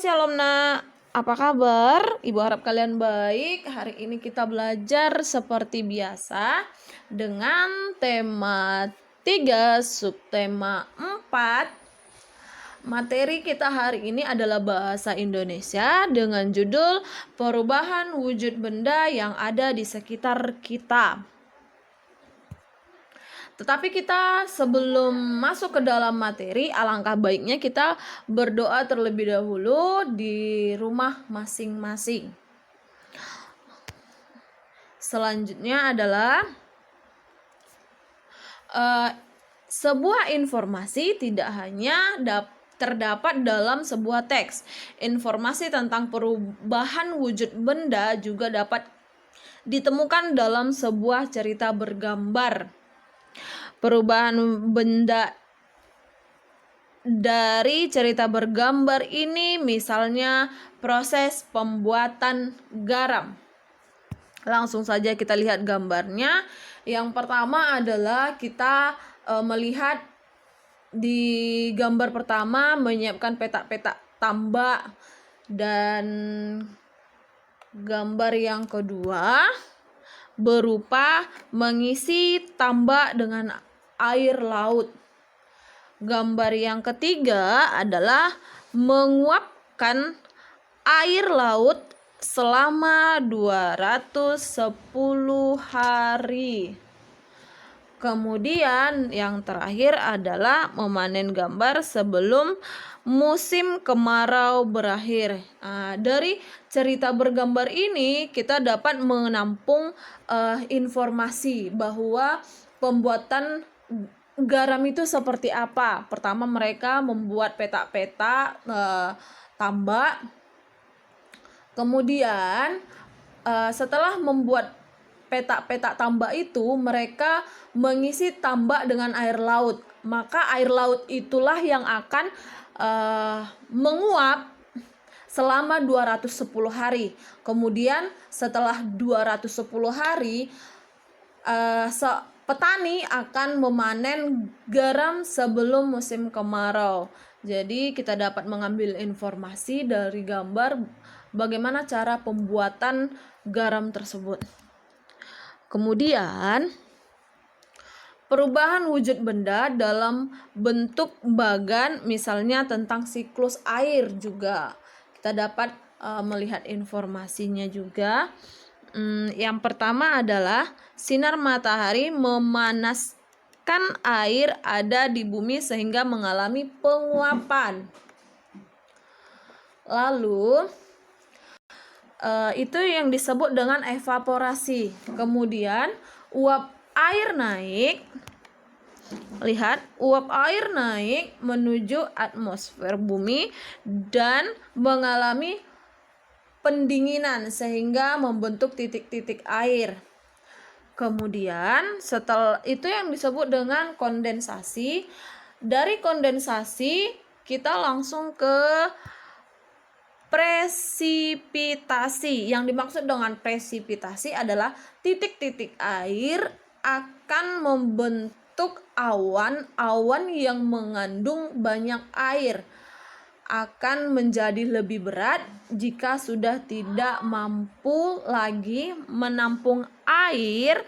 Shalom nak, apa kabar? Ibu harap kalian baik. Hari ini kita belajar seperti biasa dengan tema 3, subtema 4. Materi kita hari ini adalah bahasa Indonesia dengan judul perubahan wujud benda yang ada di sekitar kita. Tetapi kita sebelum masuk ke dalam materi, alangkah baiknya kita berdoa terlebih dahulu di rumah masing-masing. Selanjutnya adalah sebuah informasi tidak hanya terdapat dalam sebuah teks. Informasi tentang perubahan wujud benda juga dapat ditemukan dalam sebuah cerita bergambar. Perubahan benda dari cerita bergambar ini misalnya proses pembuatan garam. Langsung saja kita lihat gambarnya. Yang pertama adalah kita melihat di gambar pertama menyiapkan petak-petak tambak, dan gambar yang kedua berupa mengisi tambak dengan air laut. Gambar yang ketiga adalah menguapkan air laut selama 210 hari. Kemudian yang terakhir adalah memanen gambar sebelum musim kemarau berakhir. Dari cerita bergambar ini kita dapat menampung informasi bahwa pembuatan garam itu seperti apa. Pertama mereka membuat petak-petak tambak. Kemudian setelah membuat petak-petak tambak itu, mereka mengisi tambak dengan air laut. Maka air laut itulah yang akan menguap selama 210 hari. Kemudian setelah 210 hari petani akan memanen garam sebelum musim kemarau. Jadi kita dapat mengambil informasi dari gambar bagaimana cara pembuatan garam tersebut. Kemudian perubahan wujud benda dalam bentuk bagan, misalnya tentang siklus air juga kita dapat melihat informasinya juga. Yang pertama adalah sinar matahari memanaskan air ada di bumi sehingga mengalami penguapan. Lalu itu yang disebut dengan evaporasi. Kemudian uap air naik. Lihat, uap air naik menuju atmosfer bumi dan mengalami pendinginan sehingga membentuk titik-titik air. Kemudian setelah itu yang disebut dengan kondensasi. Dari kondensasi kita langsung ke presipitasi. Yang dimaksud dengan presipitasi adalah titik-titik air akan membentuk awan yang mengandung banyak air. Akan menjadi lebih berat jika sudah tidak mampu lagi menampung air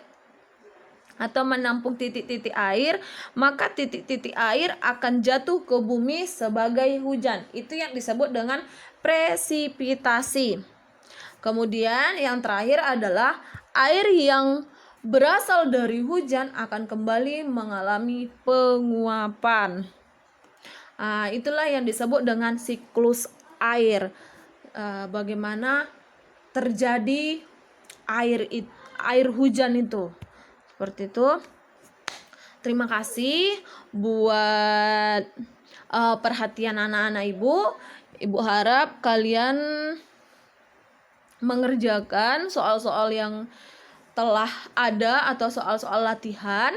atau menampung titik-titik air, maka titik-titik air akan jatuh ke bumi sebagai hujan. Itu yang disebut dengan presipitasi. Kemudian yang terakhir adalah air yang berasal dari hujan akan kembali mengalami penguapan. Itulah yang disebut dengan siklus air. Bagaimana terjadi air hujan itu. Seperti itu. Terima kasih buat perhatian anak-anak Ibu. Ibu harap kalian mengerjakan soal-soal yang telah ada atau soal-soal latihan.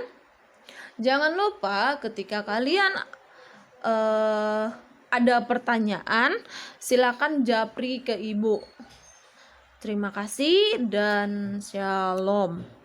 Jangan lupa ketika kalian ada pertanyaan, silakan japri ke Ibu. Terima kasih dan shalom.